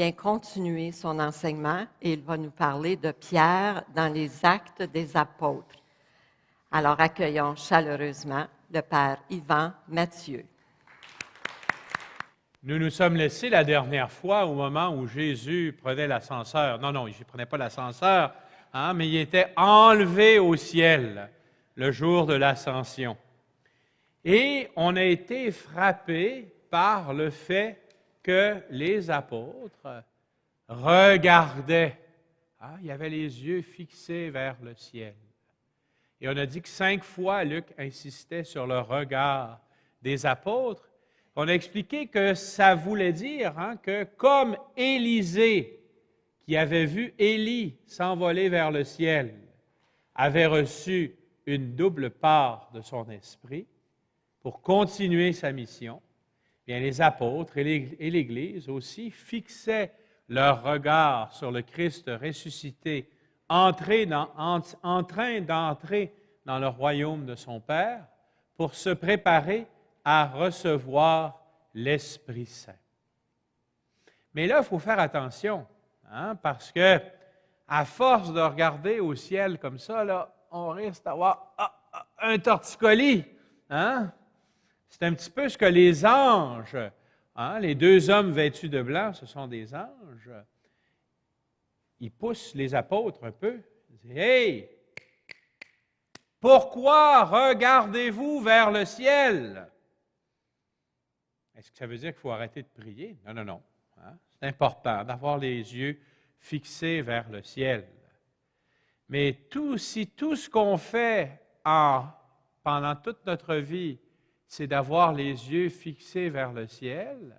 vient continuer son enseignement et il va nous parler de Pierre dans les Actes des Apôtres. Alors accueillons chaleureusement le Père Yvan Mathieu. Nous nous sommes laissés la dernière fois au moment où Jésus prenait l'ascenseur. Non, il ne prenait pas l'ascenseur, mais il était enlevé au ciel le jour de l'ascension. Et on a été frappé par le fait que les apôtres regardaient. Il y avait les yeux fixés vers le ciel. Et on a dit que 5 fois, Luc insistait sur le regard des apôtres. On a expliqué que ça voulait dire que comme Élisée, qui avait vu Élie s'envoler vers le ciel, avait reçu une double part de son esprit pour continuer sa mission, bien les apôtres et l'Église aussi fixaient leur regard sur le Christ ressuscité, en train d'entrer dans le royaume de son Père pour se préparer à recevoir l'Esprit Saint. Mais là, il faut faire attention, parce que à force de regarder au ciel comme ça, là, on risque d'avoir un torticolis. C'est un petit peu ce que les anges, les 2 hommes vêtus de blanc, ce sont des anges, ils poussent les apôtres un peu. Ils disent, « Hey! Pourquoi regardez-vous vers le ciel? » Est-ce que ça veut dire qu'il faut arrêter de prier? Non. C'est important d'avoir les yeux fixés vers le ciel. Mais si tout ce qu'on fait pendant toute notre vie, c'est d'avoir les yeux fixés vers le ciel,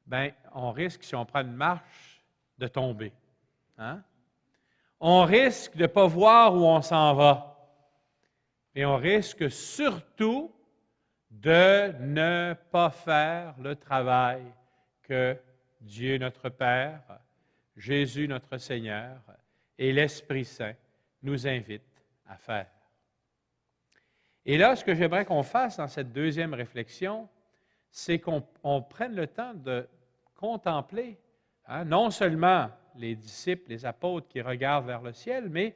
bien, on risque, si on prend une marche, de tomber. On risque de ne pas voir où on s'en va. Et on risque surtout de ne pas faire le travail que Dieu notre Père, Jésus notre Seigneur et l'Esprit Saint nous invitent à faire. Et là, ce que j'aimerais qu'on fasse dans cette deuxième réflexion, c'est qu'on prenne le temps de contempler, non seulement les disciples, les apôtres qui regardent vers le ciel, mais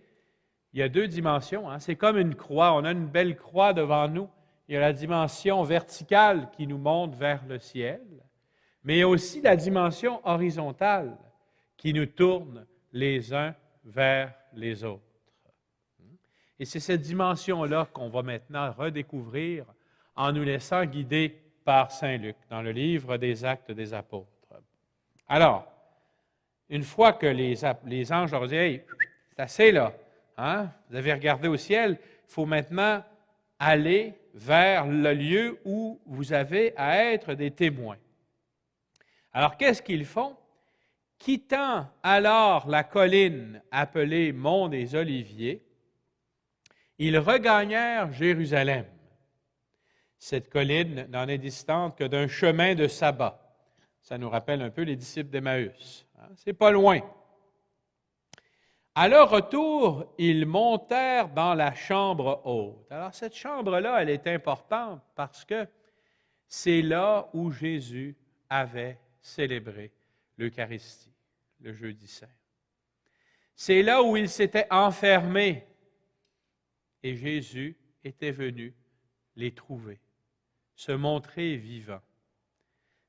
il y a 2 dimensions. C'est comme une croix. On a une belle croix devant nous. Il y a la dimension verticale qui nous monte vers le ciel, mais il y a aussi la dimension horizontale qui nous tourne les uns vers les autres. Et c'est cette dimension-là qu'on va maintenant redécouvrir en nous laissant guider par Saint Luc dans le livre des Actes des Apôtres. Alors, une fois que les anges leur disent « Hey, c'est assez là, vous avez regardé au ciel, il faut maintenant aller vers le lieu où vous avez à être des témoins. » Alors, qu'est-ce qu'ils font? Quittant alors la colline appelée Mont des Oliviers, ils regagnèrent Jérusalem. Cette colline n'en est distante que d'un chemin de sabbat. Ça nous rappelle un peu les disciples d'Emmaüs. C'est pas loin. À leur retour, ils montèrent dans la chambre haute. Alors, cette chambre-là, elle est importante parce que c'est là où Jésus avait célébré l'Eucharistie, le jeudi saint. C'est là où il s'était enfermé et Jésus était venu les trouver, se montrer vivant.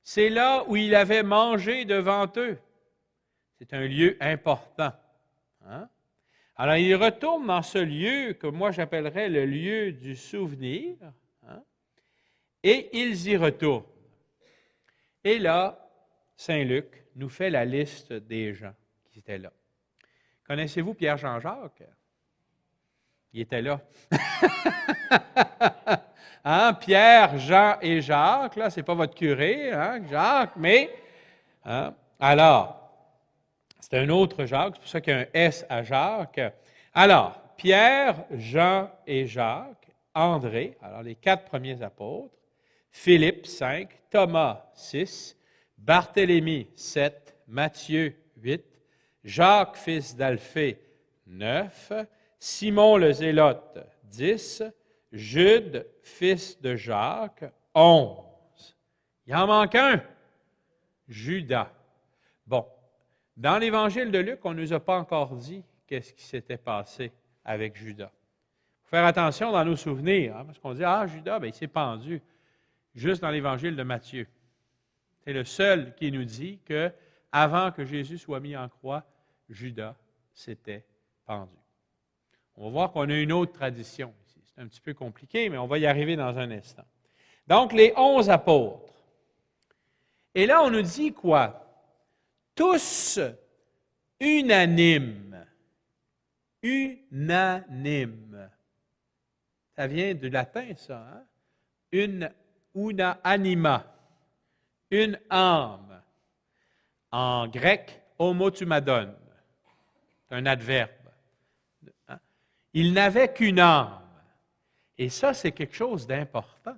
C'est là où il avait mangé devant eux. C'est un lieu important. Alors, ils retournent dans ce lieu que moi j'appellerais le lieu du souvenir, et ils y retournent. Et là, Saint Luc nous fait la liste des gens qui étaient là. Connaissez-vous Pierre Jean-Jacques? Il était là. Pierre, Jean et Jacques, là, c'est pas votre curé, Jacques, mais... Alors, c'est un autre Jacques, c'est pour ça qu'il y a un S à Jacques. Alors, Pierre, Jean et Jacques, André, alors les 4 premiers apôtres, Philippe, 5, Thomas, 6, Barthélemy, 7, Matthieu, 8, Jacques, fils d'Alphée, 9, Simon le Zélote, 10, Jude, fils de Jacques, 11. Il en manque un, Judas. Bon, dans l'Évangile de Luc, on ne nous a pas encore dit qu'est-ce qui s'était passé avec Judas. Il faut faire attention dans nos souvenirs, hein, parce qu'on dit, ah, Judas, bien, il s'est pendu, juste dans l'Évangile de Matthieu. C'est le seul qui nous dit que, avant que Jésus soit mis en croix, Judas s'était pendu. On va voir qu'on a une autre tradition ici. C'est un petit peu compliqué, mais on va y arriver dans un instant. Donc, les 11 apôtres. Et là, on nous dit quoi? Tous unanimes. Unanime. Ça vient du latin, ça. Hein? Una anima. Une âme. En grec, homotumadon. C'est un adverbe. Hein? Il n'avait qu'une âme. Et ça, c'est quelque chose d'important.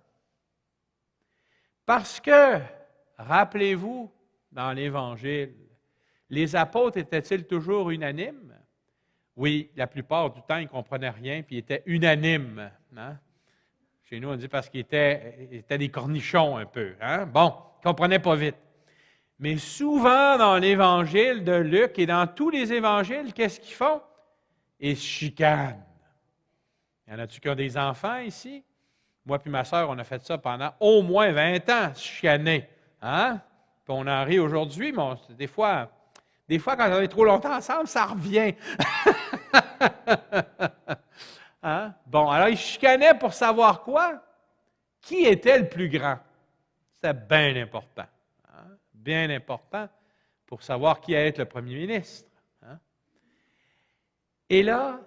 Parce que, rappelez-vous, dans l'Évangile, les apôtres étaient-ils toujours unanimes? Oui, la plupart du temps, ils ne comprenaient rien, puis ils étaient unanimes. Hein? Chez nous, on dit parce qu'ils étaient des cornichons un peu. Hein? Bon, ils ne comprenaient pas vite. Mais souvent, dans l'Évangile de Luc et dans tous les évangiles, qu'est-ce qu'ils font? Ils se chicanent. Y en a-tu qui ont des enfants ici? Moi puis ma sœur, on a fait ça pendant au moins 20 ans, se chicaner. Hein? Puis on en rit aujourd'hui, mais des fois, quand on est trop longtemps ensemble, ça revient. Hein? Bon, alors ils chicanaient pour savoir quoi? Qui était le plus grand? C'était bien important. Hein? Bien important pour savoir qui allait être le premier ministre. Hein? Et là,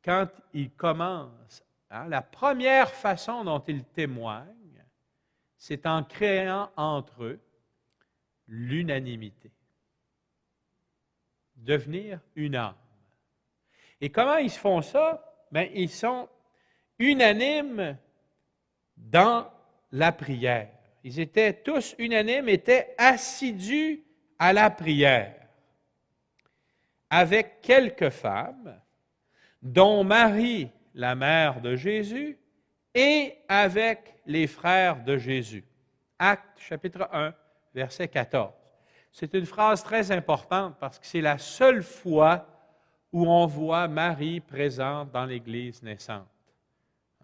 quand ils commencent, hein, la première façon dont ils témoignent, c'est en créant entre eux l'unanimité. Devenir une âme. Et comment ils font ça? Bien, ils sont unanimes dans la prière. Ils étaient tous unanimes, étaient assidus à la prière. Avec quelques femmes, dont Marie, la mère de Jésus, et avec les frères de Jésus. Actes, chapitre 1, verset 14. C'est une phrase très importante parce que c'est la seule fois où on voit Marie présente dans l'Église naissante.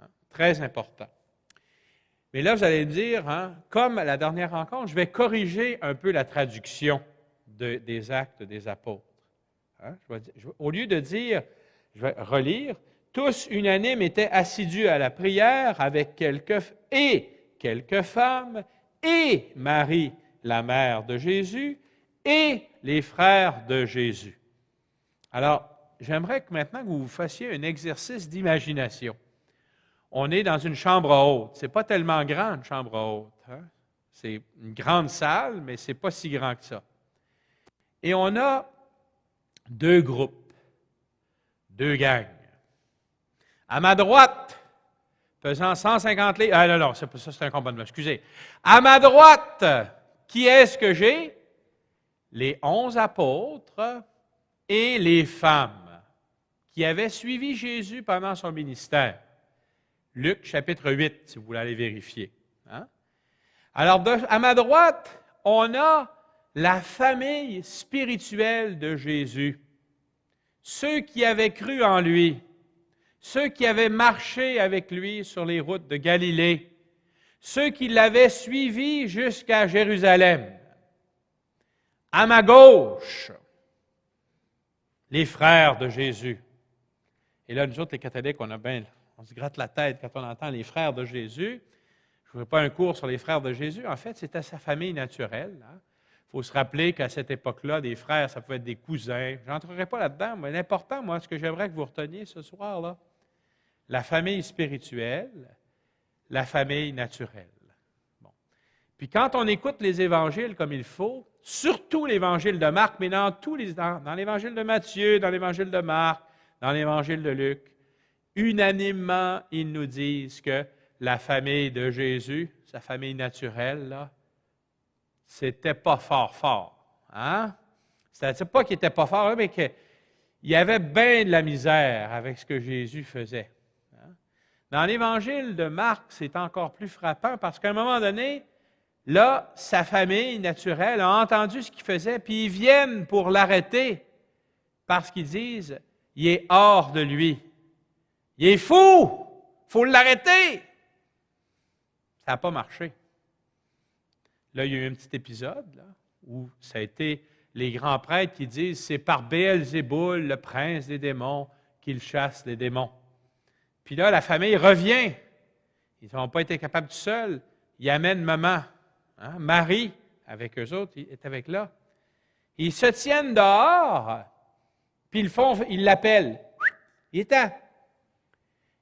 Hein? Très important. Mais là, vous allez me dire, hein, comme à la dernière rencontre, je vais corriger un peu la traduction des Actes des Apôtres. Hein? Au lieu de dire, je vais relire, tous unanimes étaient assidus à la prière avec quelques femmes et Marie, la mère de Jésus, et les frères de Jésus. Alors, j'aimerais que maintenant que vous fassiez un exercice d'imagination. On est dans une chambre haute. Ce n'est pas tellement grand, une chambre haute. Hein? C'est une grande salle, mais ce n'est pas si grand que ça. Et on a deux groupes, deux gangs. À ma droite, pesant 150 livres. Ah non, ça c'est un combat de main, excusez. À ma droite, qui est-ce que j'ai? Les 11 apôtres et les femmes qui avaient suivi Jésus pendant son ministère. Luc, chapitre 8, si vous voulez aller vérifier. Hein? Alors, à ma droite, on a la famille spirituelle de Jésus. Ceux qui avaient cru en lui, ceux qui avaient marché avec lui sur les routes de Galilée, ceux qui l'avaient suivi jusqu'à Jérusalem. À ma gauche, les frères de Jésus. Et là, nous autres, les catholiques, on se gratte la tête quand on entend les frères de Jésus. Je ne ferai pas un cours sur les frères de Jésus. En fait, c'était sa famille naturelle. Il faut se rappeler qu'à cette époque-là, des frères, ça pouvait être des cousins. Je n'entrerai pas là-dedans, mais l'important, moi, ce que j'aimerais que vous reteniez ce soir-là, la famille spirituelle, la famille naturelle. Bon. Puis quand on écoute les évangiles comme il faut, surtout l'évangile de Marc, mais dans l'évangile de Matthieu, dans l'évangile de Marc, dans l'évangile de Luc, unanimement, ils nous disent que la famille de Jésus, sa famille naturelle, là, c'était pas fort. Hein? C'est pas qu'il était pas fort, mais qu'il y avait bien de la misère avec ce que Jésus faisait. Hein? Dans l'évangile de Marc, c'est encore plus frappant parce qu'à un moment donné, là, sa famille naturelle a entendu ce qu'il faisait, puis ils viennent pour l'arrêter parce qu'ils disent, il est hors de lui. Il est fou! Il faut l'arrêter! Ça n'a pas marché. Là, il y a eu un petit épisode là, où ça a été les grands prêtres qui disent, c'est par Béelzéboul, le prince des démons, qu'il chasse les démons. Puis là, la famille revient. Ils n'ont pas été capables tout seuls. Ils amènent maman. Hein? Marie, avec eux autres, est avec là. Ils se tiennent dehors, puis ils l'appellent. Il est temps.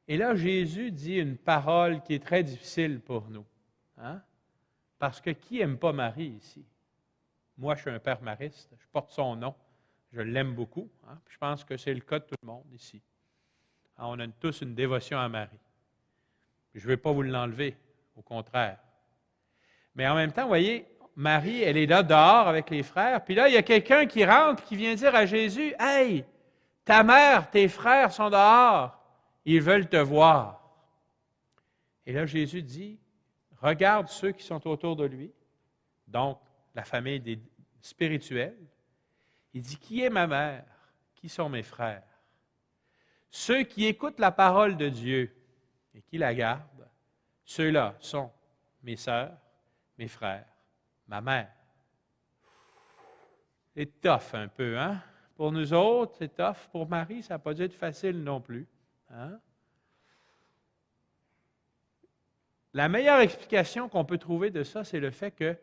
Et là, Jésus dit une parole qui est très difficile pour nous. Hein? Parce que qui n'aime pas Marie ici? Moi, je suis un père mariste, je porte son nom, je l'aime beaucoup. Hein? Je pense que c'est le cas de tout le monde ici. Hein, on a tous une dévotion à Marie. Je ne vais pas vous l'enlever, au contraire. Mais en même temps, vous voyez, Marie, elle est là dehors avec les frères, puis là, il y a quelqu'un qui rentre qui vient dire à Jésus, « Hey, ta mère, tes frères sont dehors, ils veulent te voir. » Et là, Jésus dit, « Regarde ceux qui sont autour de lui, donc la famille des spirituels. » Il dit, « Qui est ma mère? Qui sont mes frères? » Ceux qui écoutent la parole de Dieu et qui la gardent, ceux-là sont mes sœurs, mes frères, ma mère. C'est tough un peu, hein? Pour nous autres, c'est tough. Pour Marie, ça n'a pas dû être facile non plus. Hein? La meilleure explication qu'on peut trouver de ça, c'est le fait que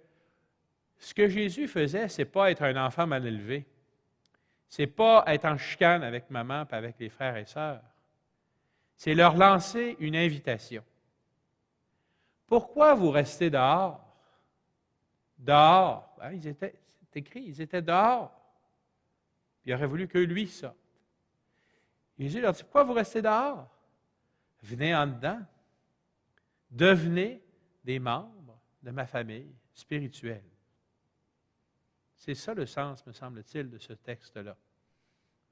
ce que Jésus faisait, ce n'est pas être un enfant mal élevé. Ce n'est pas être en chicane avec maman et avec les frères et sœurs. C'est leur lancer une invitation. Pourquoi vous restez dehors? Dehors. Hein, c'est écrit, ils étaient dehors. Puis il aurait voulu que lui sorte. Jésus leur dit, pourquoi vous restez dehors? Venez en dedans. Devenez des membres de ma famille spirituelle. C'est ça le sens, me semble-t-il, de ce texte-là.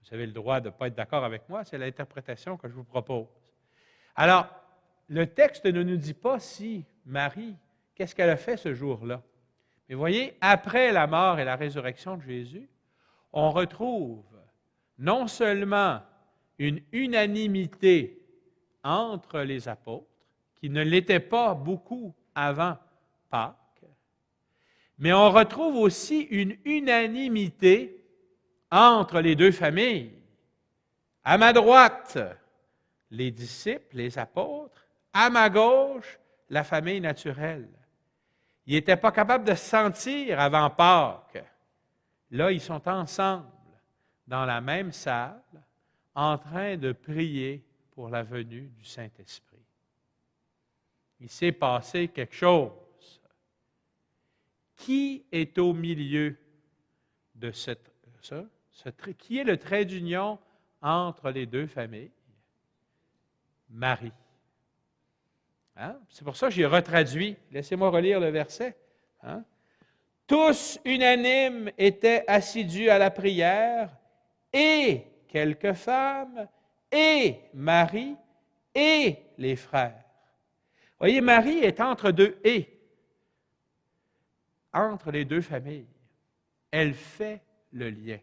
Vous avez le droit de ne pas être d'accord avec moi, c'est l'interprétation que je vous propose. Alors, le texte ne nous dit pas si Marie, qu'est-ce qu'elle a fait ce jour-là. Mais voyez, après la mort et la résurrection de Jésus, on retrouve non seulement une unanimité entre les apôtres, qui ne l'était pas beaucoup avant Pâques, mais on retrouve aussi une unanimité entre les deux familles. À ma droite, les disciples, les apôtres, à ma gauche, la famille naturelle. Ils n'étaient pas capables de se sentir avant Pâques. Là, ils sont ensemble, dans la même salle, en train de prier pour la venue du Saint-Esprit. Il s'est passé quelque chose. Qui est au milieu de qui est le trait d'union entre les deux familles? Marie. Hein? C'est pour ça que j'ai retraduit. Laissez-moi relire le verset. Hein? Tous unanimes étaient assidus à la prière, et quelques femmes, et Marie, et les frères. Voyez, Marie est entre deux « et », entre les deux familles. Elle fait le lien.